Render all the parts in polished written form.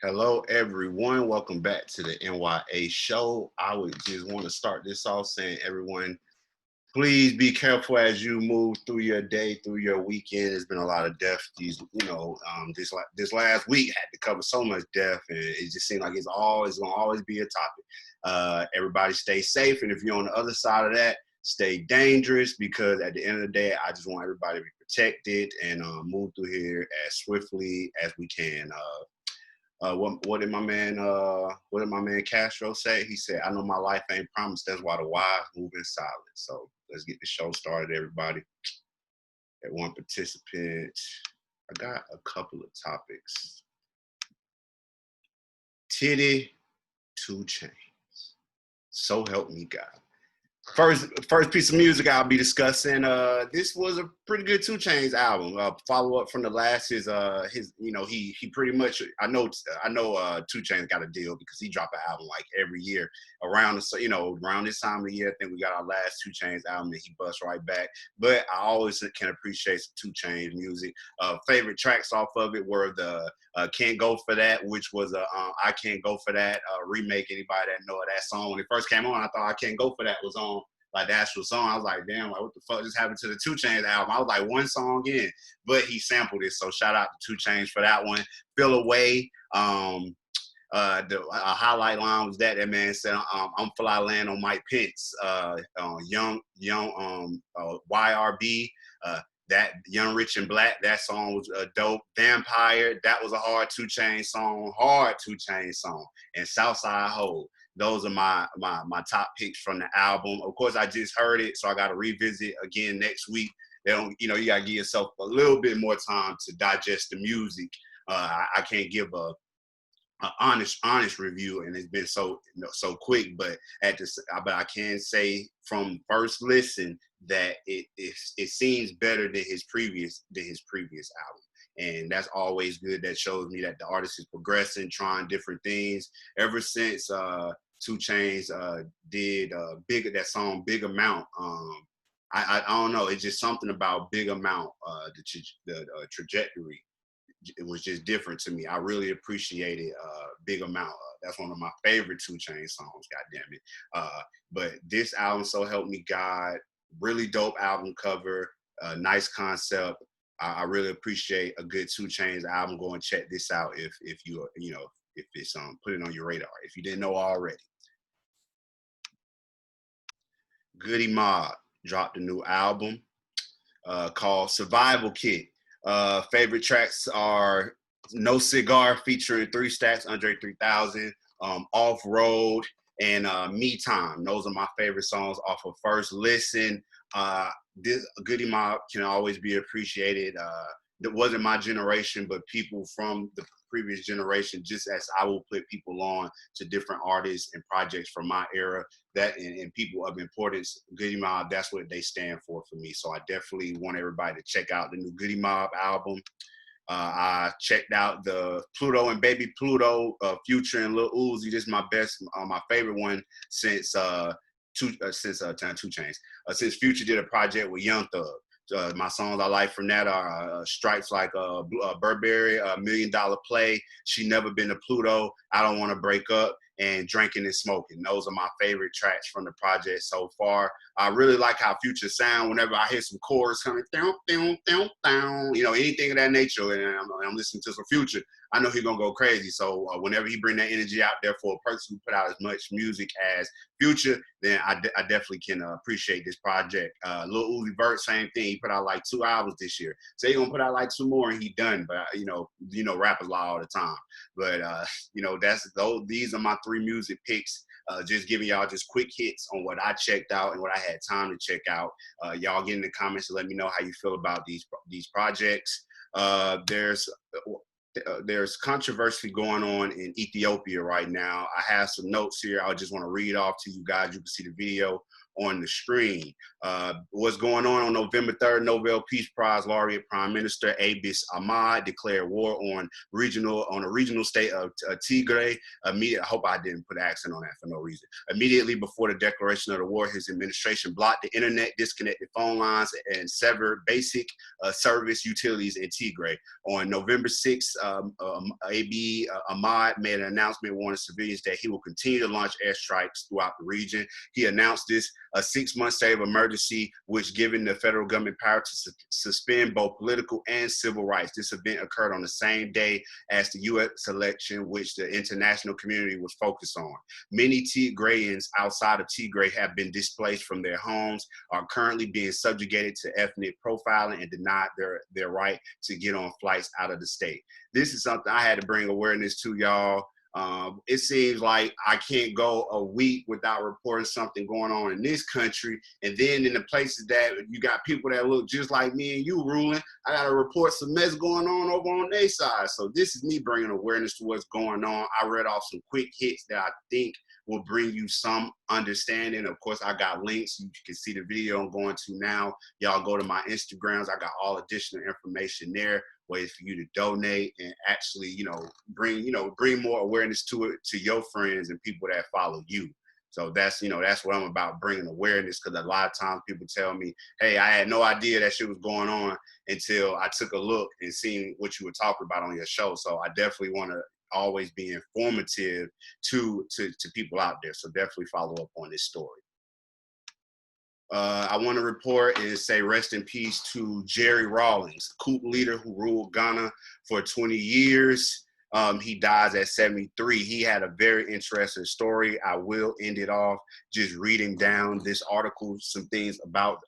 Hello, everyone. Welcome back to the N.y.a show. I would just want to start this off saying, everyone, please be careful as you move through your day, through your weekend. There's been a lot of death. This last week had to cover so much death, and it just seemed like it's gonna always be a topic. Everybody stay safe, and if you're on the other side of that, stay dangerous because at the end of the day, I just want everybody to be protected and move through here as swiftly as we can. What did my man Castro say? He said, "I know my life ain't promised. That's why the wise move in silence." So let's get the show started, everybody. At one participant, I got a couple of topics. Titty, 2 chains. So help me God. First piece of music I'll be discussing. This was a pretty good 2 Chainz album. Follow up from the last his he pretty much I know 2 Chainz got a deal because he dropped an album like every year around around this time of the year. I think we got our last 2 Chainz album that he busts right back. But I always can appreciate some 2 Chainz music. Favorite tracks off of it were the "Can't Go For That," which was a "I Can't Go For That" remake. Anybody that know of that song when it first came on, I thought "I Can't Go For That" was on like the actual song. I was like, damn, like what the fuck just happened to the 2 Chainz album? I was like one song in, but he sampled it. So shout out to 2 Chainz for that one. Feel Away. The highlight line was that man said, "I'm fly land on Mike Pence." Young YRB. That Young Rich and Black, that song was dope. Vampire, that was a hard 2 Chainz song. And Southside Ho. Those are my top picks from the album. Of course, I just heard it, so I got to revisit again next week. You got to give yourself a little bit more time to digest the music. I can't give a honest review, and it's been so quick. But I can say from first listen that it seems better than his previous album. And that's always good. That shows me that the artist is progressing, trying different things. Ever since 2 Chainz did that song "Big Amount," I don't know. It's just something about "Big Amount," the trajectory. It was just different to me. I really appreciated "Big Amount." That's one of my favorite 2 Chainz songs. God damn it! But this album, so help me God, really dope album cover, nice concept. I really appreciate a good 2 Chainz album. Go and check this out if if it's put it on your radar if you didn't know already. Goody Mob dropped a new album called Survival Kit. Favorite tracks are No Cigar featuring 3 Stacks, Andre 3000, Off Road, and Me Time. Those are my favorite songs off of first listen. This Goody Mob can always be appreciated. It wasn't my generation, but people from the previous generation, just as I will put people on to different artists and projects from my era, that and people of importance, Goody Mob, that's what they stand for me. So I definitely want everybody to check out the new Goody Mob album. I checked out the Pluto and Baby Pluto, Future and Lil Uzi. This is my favorite one since 2 Chainz. Since Future did a project with Young Thug. My songs I like from that are stripes like Burberry, $1 Million Play, She Never Been to Pluto, I Don't Want to Break Up, and Drinking and Smoking. Those are my favorite tracks from the project so far. I really like how Future sound whenever I hear some chorus coming, down, down, down, down, anything of that nature, and I'm listening to some Future, I know he's gonna go crazy. So whenever he bring that energy out there for a person who put out as much music as Future, then I definitely can appreciate this project. Lil Uzi Vert, same thing. He put out like 2 albums this year. So he's gonna put out like 2 more, and he done. But rappers lie all the time. But these are my 3 music picks. Just giving y'all just quick hits on what I checked out and what I had time to check out. Y'all get in the comments and let me know how you feel about these projects. There's controversy going on in Ethiopia right now. I have some notes here. I just want to read off to you guys. You can see the video on the screen. What's going on November 3rd, Nobel Peace Prize laureate Prime Minister Abiy Ahmed declared war on a regional state of Tigray. I hope I didn't put an accent on that for no reason. Immediately before the declaration of the war, his administration blocked the internet, disconnected phone lines, and severed basic service utilities in Tigray. On November 6th, Abiy Ahmed made an announcement warning civilians that he will continue to launch airstrikes throughout the region. He announced this a 6-month state of emergency, which given the federal government power to suspend both political and civil rights. This event occurred on the same day as the U.S. election, which the international community was focused on. Many Tigrayans outside of Tigray have been displaced from their homes, are currently being subjugated to ethnic profiling, and denied their right to get on flights out of the state. This is something I had to bring awareness to, y'all. It seems like I can't go a week without reporting something going on in this country. And then in the places that you got people that look just like me and you ruling, I got to report some mess going on over on their side. So this is me bringing awareness to what's going on. I read off some quick hits that I think will bring you some understanding. Of course, I got links. You can see the video I'm going to now. Y'all go to my Instagrams. I got all additional information there, ways for you to donate and actually, bring more awareness to it, to your friends and people that follow you. So that's what I'm about, bringing awareness, because a lot of times people tell me, hey, I had no idea that shit was going on until I took a look and seen what you were talking about on your show. So I definitely want to always be informative to people out there. So definitely follow up on this story. I want to report and say rest in peace to Jerry Rawlings, coup leader who ruled Ghana for 20 years. He dies at 73. He had a very interesting story. I will end it off just reading down this article, some things about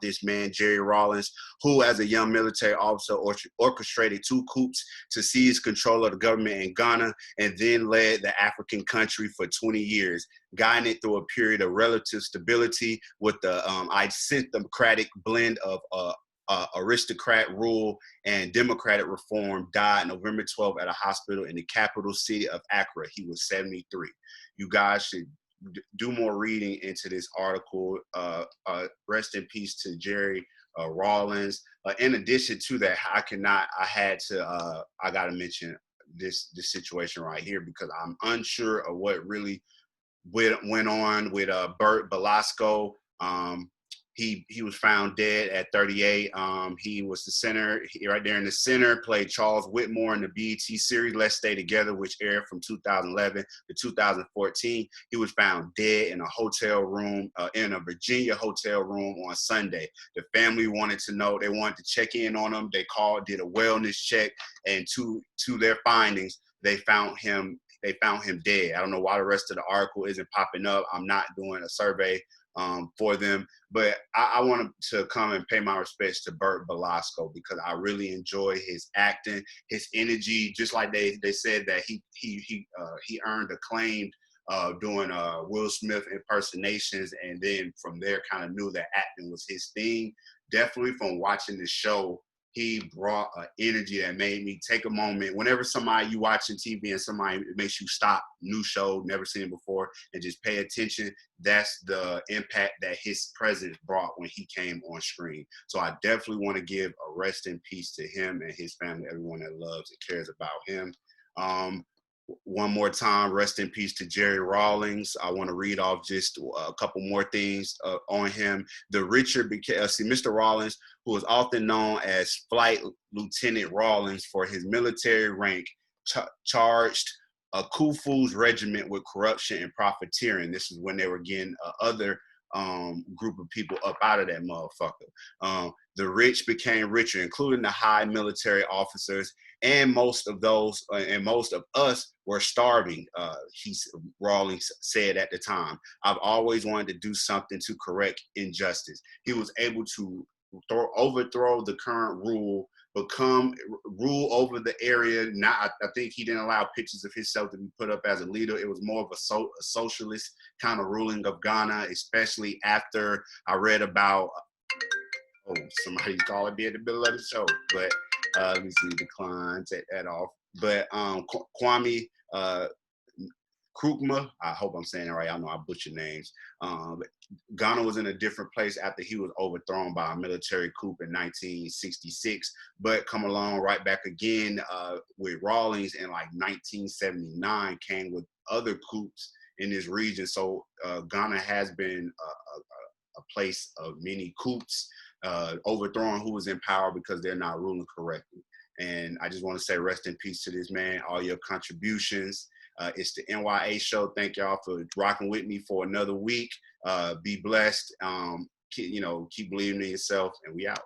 this man, Jerry Rawlings, who as a young military officer orchestrated 2 coups to seize control of the government in Ghana and then led the African country for 20 years, guiding it through a period of relative stability with the idiosyncratic blend of aristocrat rule and democratic reform. Died November 12th at a hospital in the capital city of Accra. He was 73. You guys should do more reading into this article. Rest in peace to Jerry Rawlings. In addition to that, I got to mention this situation right here, because I'm unsure of what really went on with Bert Belasco. He was found dead at 38. He was the center, right there in the center, played Charles Whitmore in the BET series Let's Stay Together, which aired from 2011 to 2014. He was found dead in a hotel room, in a Virginia hotel room on Sunday. The family wanted to know, they wanted to check in on him. They called, did a wellness check, and to their findings, they found him dead. I don't know why the rest of the article isn't popping up. I'm not doing a survey for them, but I want to come and pay my respects to Bert Belasco, because I really enjoy his acting, his energy. Just like they said that he earned acclaim doing Will Smith impersonations, and then from there kind of knew that acting was his thing. Definitely from watching the show, he brought an energy that made me take a moment. Whenever somebody you watching TV and somebody makes you stop, new show, never seen it before, and just pay attention, that's the impact that his presence brought when he came on screen. So I definitely want to give a rest in peace to him and his family, everyone that loves and cares about him. One more time, rest in peace to Jerry Rawlings. I want to read off just a couple more things on him. The richer became, Mr. Rawlings, who is often known as Flight Lieutenant Rawlings for his military rank, charged a Khufu's regiment with corruption and profiteering. This is when they were getting other group of people up out of that motherfucker. The rich became richer, including the high military officers, and most of us were starving, Rawlings said at the time. I've always wanted to do something to correct injustice. He was able to overthrow the current rule, rule over the area. I think he didn't allow pictures of himself to be put up as a leader. It was more of a socialist kind of ruling of Ghana, especially after I read about, somebody's calling me in the middle of the show, but let me see, decline, take that off. But Kwame Krugma. I hope I'm saying it right. I know I butcher names. But Ghana was in a different place after he was overthrown by a military coup in 1966, but come along right back again with Rawlings in like 1979, came with other coups in this region. So Ghana has been a place of many coups, overthrowing who was in power because they're not ruling correctly. And I just want to say rest in peace to this man, all your contributions. It's the N.y.a show. Thank y'all for rocking with me for another week. Be blessed. Keep believing in yourself, and we out.